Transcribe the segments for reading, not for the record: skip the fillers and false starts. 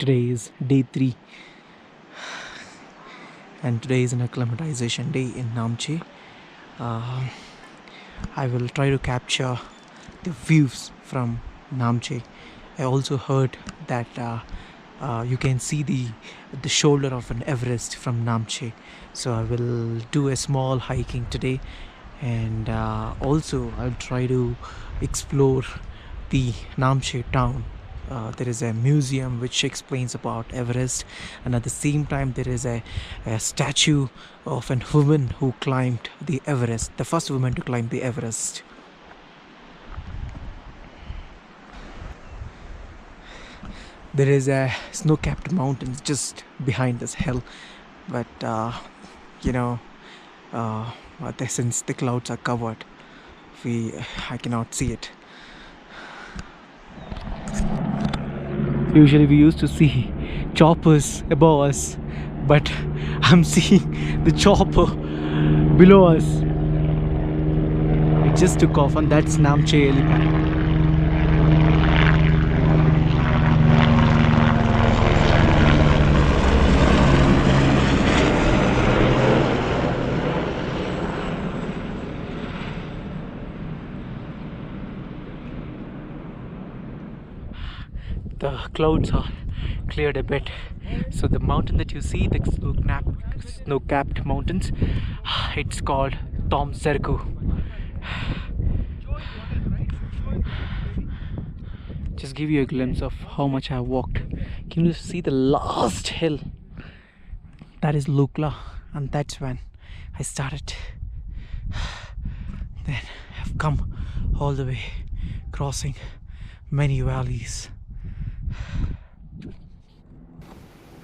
Today is day 3 and today is an acclimatization day in Namche. Uh, I will try to capture the views from Namche. I also heard that you can see the shoulder of an Everest from Namche. So I will do a small hiking today, and also I'll try to explore the Namche town. There is a museum which explains about Everest, and at the same time there is a statue of a woman who climbed the Everest, the first woman to climb the Everest. There is a snow-capped mountains just behind this hill, but you know, since the clouds are covered, I cannot see it. Usually we used to see choppers above us, but I'm seeing the chopper below us. It just took off, and that's Namche helipad. The clouds are cleared a bit, so the mountain that you see, the snow-capped mountains, it's called Tom Serku. Just give you a glimpse of how much I have walked. Can you see the last hill? That is Lukla, and that's when I started. Then I've come all the way, crossing many valleys.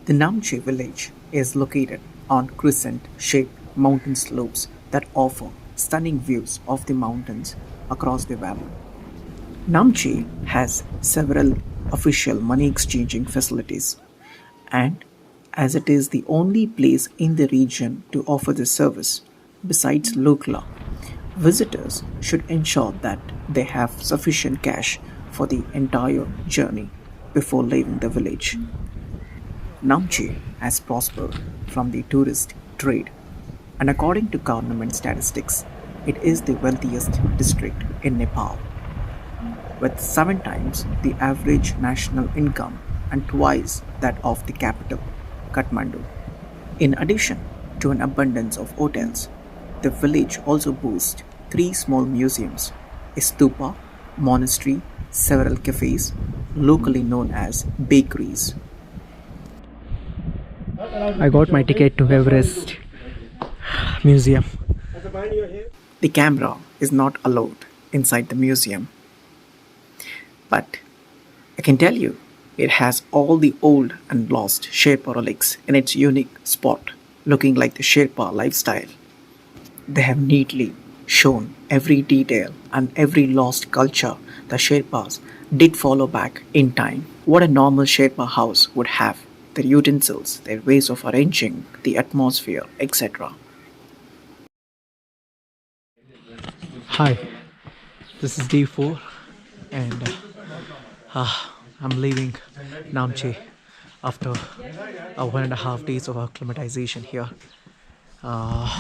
The Namche Village is located on crescent-shaped mountain slopes that offer stunning views of the mountains across the valley. Namche has several official money-exchanging facilities, and as it is the only place in the region to offer this service, besides Lukla, visitors should ensure that they have sufficient cash for the entire journey before leaving the village. Namche has prospered from the tourist trade, and according to government statistics, it is the wealthiest district in Nepal, with 7 times the average national income and twice that of the capital, Kathmandu. In addition to an abundance of hotels, the village also boasts 3 small museums, a stupa, monastery, several cafes, locally known as bakeries. I got my ticket to Everest Museum. The camera is not allowed inside the museum, but I can tell you it has all the old and lost Sherpa relics in its unique spot, looking like the Sherpa lifestyle. They have neatly shown every detail and every lost culture the Sherpas did follow back in time. What a normal Sherpa house would have, their utensils, their ways of arranging the atmosphere, etc. Hi, this is day 4, and I'm leaving Namche after 1.5 days of acclimatization here. The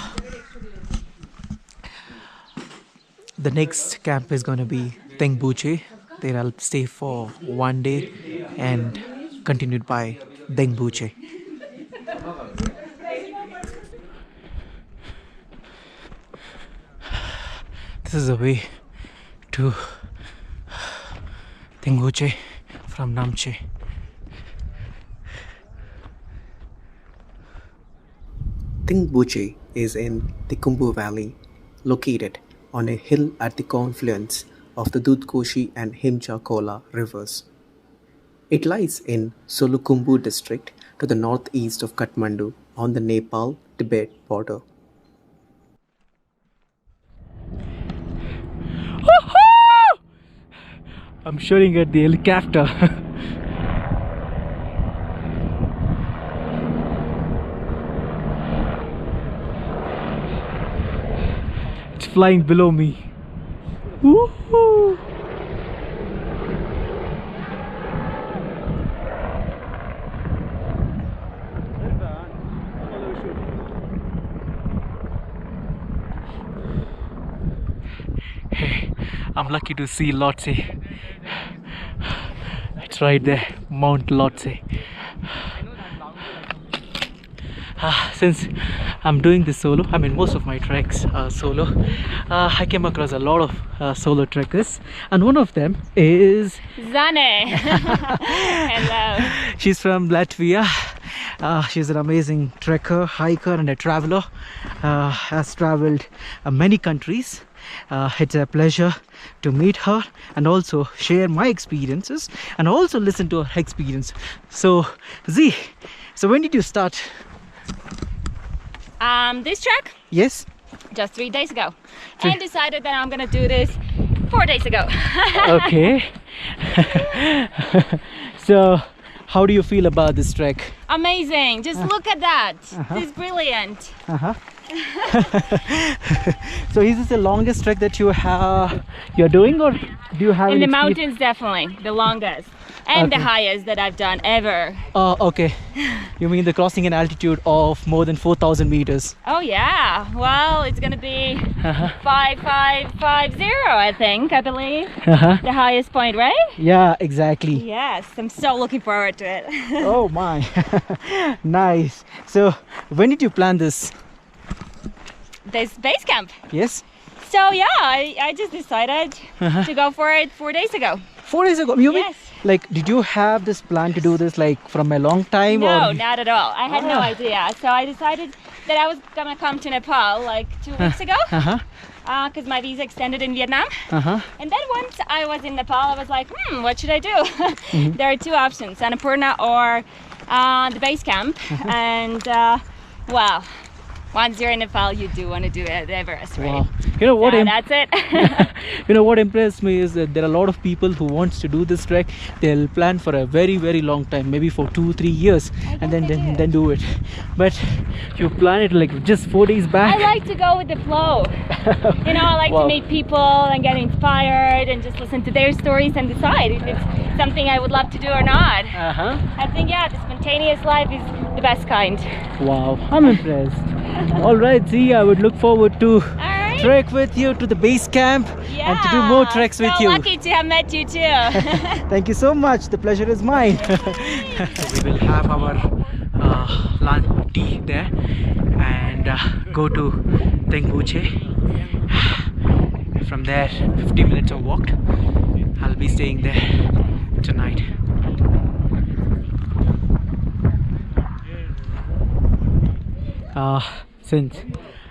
next camp is going to be Tengbouche. There I'll stay for 1 day and continued by Dengobouche. This is the way to Tengbouche from Namche. Tengbouche is in the Khumbu Valley, located on a hill at the confluence of the Dudh Kosi and Himcha Kola rivers. It lies in Solukhumbu district to the northeast of Kathmandu on the Nepal-Tibet border. I'm shooting at the helicopter. It's flying below me. Woohoo! I'm lucky to see Lhotse. It's right there, Mount Lhotse. Since I'm doing this solo, I mean most of my treks are solo, I came across a lot of solo trekkers, and one of them is Zane. Hello. She's from Latvia. She's an amazing trekker, hiker and a traveler. Has traveled many countries. It's a pleasure to meet her and also share my experiences and also listen to her experience. So Z, so when did you start? This trek Yes? just 3 days ago, and decided that I'm gonna do this 4 days ago. Okay. So how do you feel about this trek? Amazing! Just look at that. It's brilliant. So is this the longest trek that you're doing, or do you have In the an experience? mountains, definitely the longest and the highest that I've done ever. Oh, okay. You mean the crossing an altitude of more than 4,000 meters? Oh yeah. Well, it's gonna be 5550, I believe. The highest point, right? Yeah, exactly. Yes. I'm so looking forward to it. Oh my. Nice. So when did you plan this? This base camp. Yes? So yeah, I just decided to go for it 4 days ago. 4 days ago. You mean, Yes. like, did you have this plan to do this like from a long time? No, or? not at all. I had no idea. So I decided that I was gonna come to Nepal like 2 weeks ago, because my visa extended in Vietnam. And then once I was in Nepal, I was like, what should I do? There are two options: Annapurna or the base camp. And well, once you're in Nepal, you do want to do it, Everest, right? Wow. You know what? So that's it. You know what impressed me is that there are a lot of people who wants to do this trek. They'll plan for a very long time, maybe for 2-3 years, and then do it. But you plan it like just 4 days back. I like to go with the flow. You know, I like to meet people and get inspired and just listen to their stories and decide if it's something I would love to do or not. I think, yeah, the spontaneous life is the best kind. Wow, I'm impressed. All right, Z, I would look forward to trek with you to the base camp and to do more treks with you. So lucky to have met you too. Thank you so much. The pleasure is mine. So we will have our lunch tea there and go to Tengbouche. From there, 50 minutes of walk. I'll be staying there tonight. Since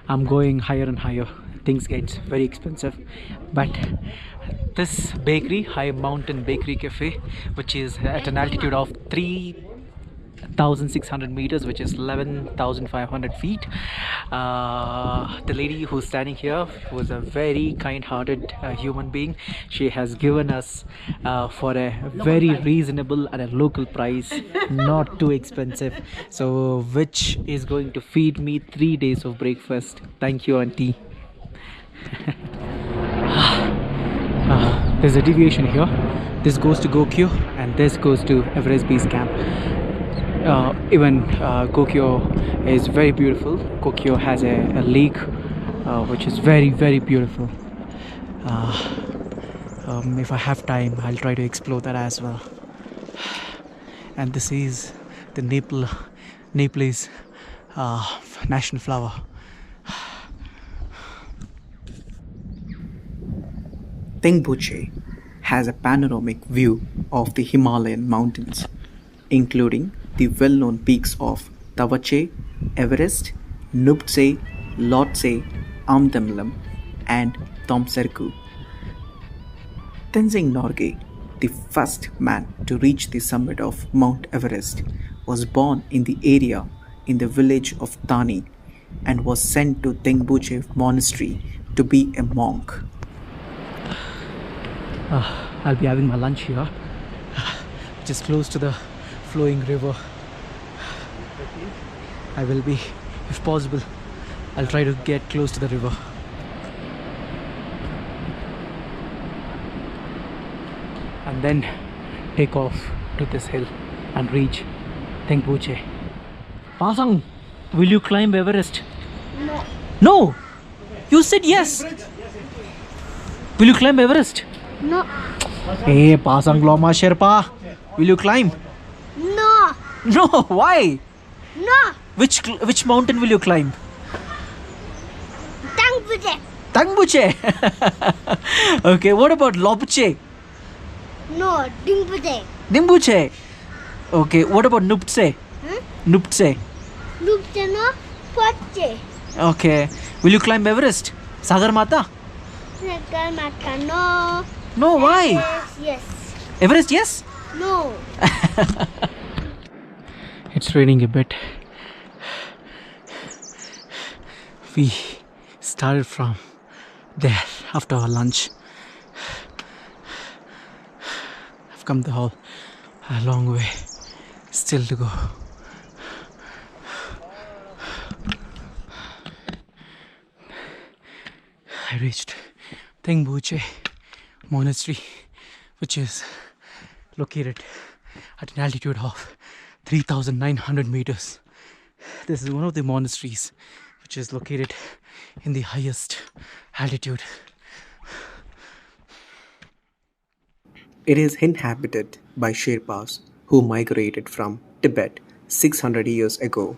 I'm going higher and higher, things get very expensive, but this bakery, High Mountain Bakery Cafe, which is at an altitude of 3,600 meters, which is 11,500 feet, the lady who's standing here was a very kind-hearted human being. She has given us for a very reasonable and a local price, not too expensive, so which is going to feed me 3 days of breakfast. Thank you, auntie. There's a deviation here. This goes to Gokya and this goes to Everest Base Camp. Even Gokya is very beautiful. Gokya has a lake which is very beautiful. If I have time, I'll try to explore that as well. And this is the Nepalese national flower. Tengbouche has a panoramic view of the Himalayan mountains, including the well-known peaks of Tavache, Everest, Namche, Lhotse, Amdamlam, and Tomserku. Tenzing Norgay, the first man to reach the summit of Mount Everest, was born in the area in the village of Tani and was sent to Tengbouche Monastery to be a monk. I'll be having my lunch here, which is close to the flowing river. I will be, if possible, I'll try to get close to the river. And then take off to this hill and reach Tengbouche. Pasang, will you climb Everest? No. No? You said yes. Will you climb Everest? No. Hey, Pasang Loma Sherpa. Will you climb? No. No. Why? No. Which mountain will you climb? Tengbouche. Tengbouche. Okay. What about Lobche? No. Tengbouche. Dengobouche. Okay. What about Nuptse? Huh? Nuptse. Lupche no. Poche. Okay. Will you climb Everest? Sagarmata? Nagarmata no. No. Why? Yes. Everest? Yes. No. It's raining a bit. We started from there after our lunch. I've come the whole a long way still to go. I reached Tengbouche Monastery, which is located at an altitude of 3,900 meters. This is one of the monasteries which is located in the highest altitude. It is inhabited by Sherpas who migrated from Tibet 600 years ago.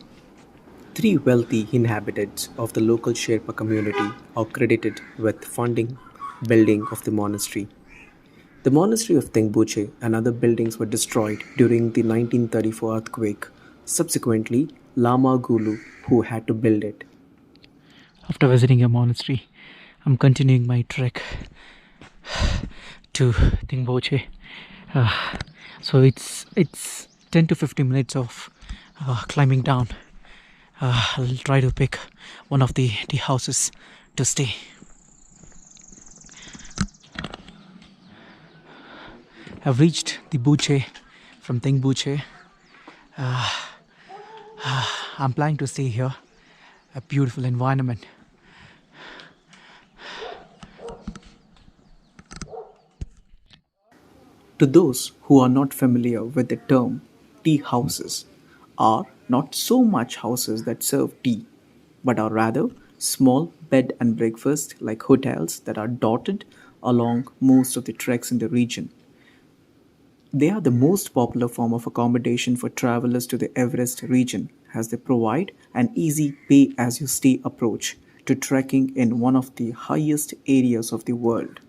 3 wealthy inhabitants of the local Sherpa community are credited with funding building of the monastery. The monastery of Tengbouche and other buildings were destroyed during the 1934 earthquake. Subsequently, Lama Gulu who had to build it. After visiting a monastery, I'm continuing my trek to Tengbouche. So it's 10 to 15 minutes of climbing down. I'll try to pick one of the houses to stay. I've reached the Buche from Tengbouche. I'm planning to stay here. A beautiful environment. To those who are not familiar with the term, tea houses are not so much houses that serve tea, but are rather small bed and breakfast like hotels that are dotted along most of the treks in the region. They are the most popular form of accommodation for travelers to the Everest region as they provide an easy pay-as-you-stay approach to trekking in one of the highest areas of the world.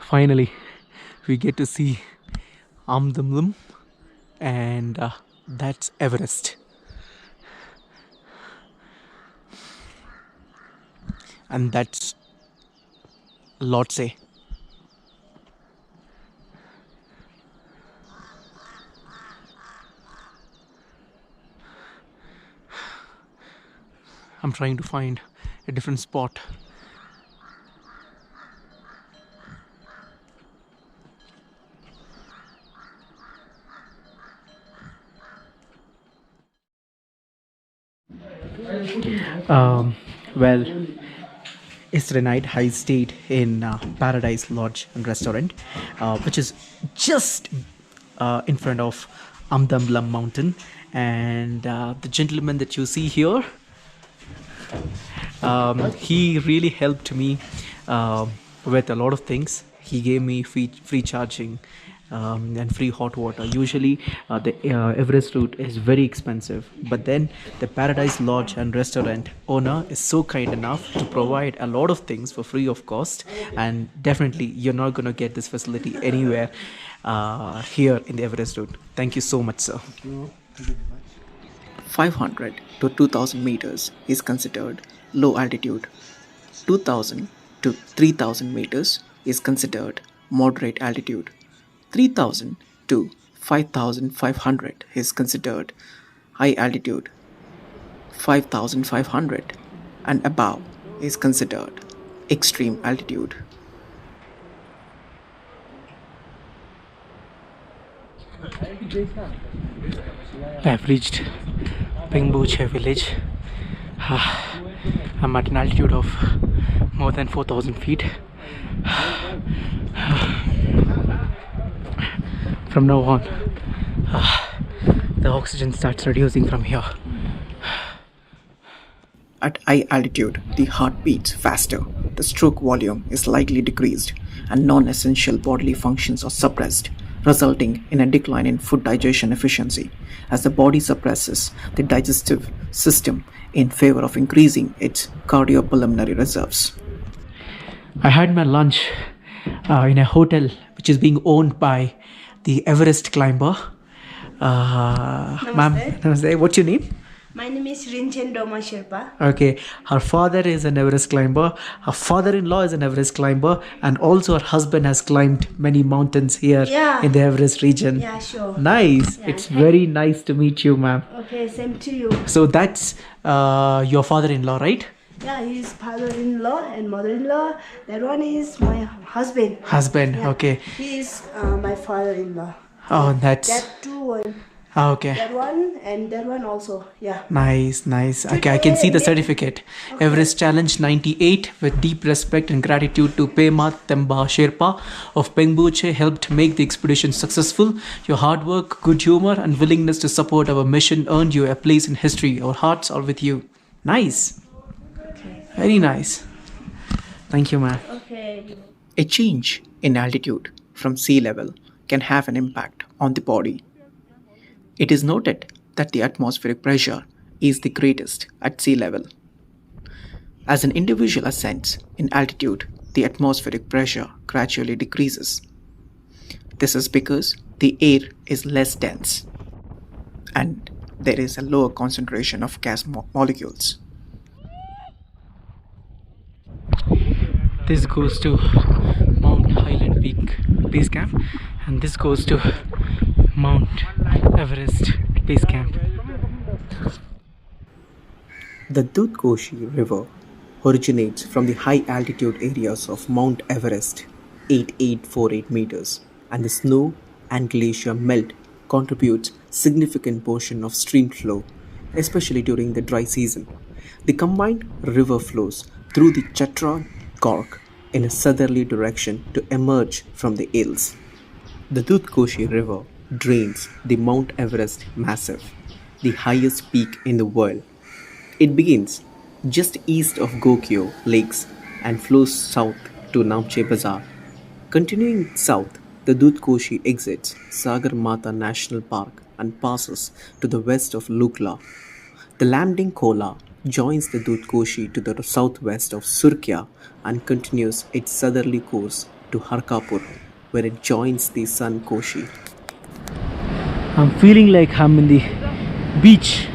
Finally, we get to see Amdamlum, and that's Everest. And that's Lhotse. I'm trying to find a different spot. Well, yesterday night I stayed in Paradise Lodge and Restaurant, which is just in front of Amdamlam Mountain. And the gentleman that you see here, he really helped me with a lot of things. He gave me free charging and free hot water. Usually the Everest route is very expensive, but then the Paradise Lodge and Restaurant owner is so kind enough to provide a lot of things for free of cost, and definitely you're not going to get this facility anywhere here in the Everest route. Thank you so much, sir. 500 to 2000 meters is considered low altitude. 2000 to 3000 meters is considered moderate altitude. 3000 to 5500 is considered high altitude. 5500 and above is considered extreme altitude. I've reached Tengbouche Village. I'm at an altitude of more than 4,000 feet. From now on, the oxygen starts reducing from here. At high altitude, the heart beats faster, the stroke volume is slightly decreased, and non essential bodily functions are suppressed, resulting in a decline in food digestion efficiency, as the body suppresses the digestive system in favor of increasing its cardiopulmonary reserves. I had my lunch in a hotel which is being owned by the Everest climber. Ma'am, namaste. What's your name? My name is Rinchen Doma Sherpa. Okay, her father is an Everest climber, her father-in-law is an Everest climber, and also her husband has climbed many mountains here in the Everest region. Yeah, sure. Nice. Yeah, It's very nice to meet you, ma'am. Okay, same to you. So that's your father-in-law, right? Yeah, he's father-in-law and mother-in-law. That one is my husband. Husband, Yeah. okay. He is my father-in-law. Oh, that's... That two one. Okay. That one and that one also. Yeah. Nice, nice. Okay, I can see the certificate. Everest Challenge 98 with deep respect and gratitude to Pema Temba Sherpa of Tengbouche helped make the expedition successful. Your hard work, good humor and willingness to support our mission earned you a place in history. Our hearts are with you. Nice. Very nice. Thank you, ma'am. Okay. A change in altitude from sea level can have an impact on the body. It is noted that the atmospheric pressure is the greatest at sea level. As an individual ascends in altitude, the atmospheric pressure gradually decreases. This is because the air is less dense and there is a lower concentration of gas molecules. This goes to Mount Highland Peak Base Camp, and this goes to Mount Everest Base Camp. The Dudh Kosi River originates from the high altitude areas of Mount Everest, 8848 meters, and the snow and glacier melt contributes significant portion of stream flow, especially during the dry season. The combined river flows through the Chatra Gorge in a southerly direction to emerge from the hills. The Dudh Kosi River drains the Mount Everest massif, the highest peak in the world. It begins just east of Gokya lakes and flows south to Namche Village. Continuing south, the Dudh Kosi exits Sagarmatha National Park and passes to the west of Lukla. The Lamding Kola joins the Dudh Kosi to the southwest of Surkya and continues its southerly course to Harkapur, where it joins the Sun Kosi. I'm feeling like I'm in the beach.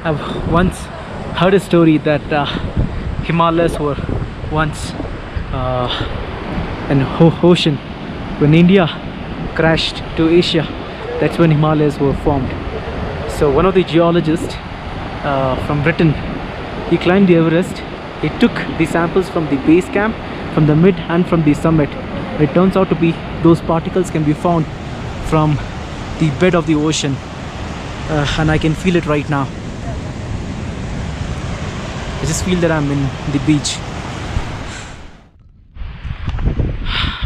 I've once heard a story that Himalayas were once an ocean. When India crashed to Asia, that's when Himalayas were formed. So one of the geologists from Britain, he climbed the Everest. He took the samples from the base camp, from the mid and from the summit. It turns out to be those particles can be found from the bed of the ocean, and I can feel it right now. I just feel that I'm in the beach.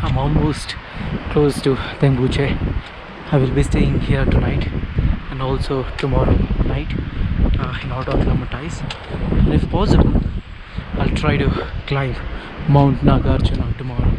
I'm almost close to Tengbouche. I will be staying here tonight and also tomorrow night in order to acclimatize. And if possible, I'll try to climb Mount Nagarjuna tomorrow.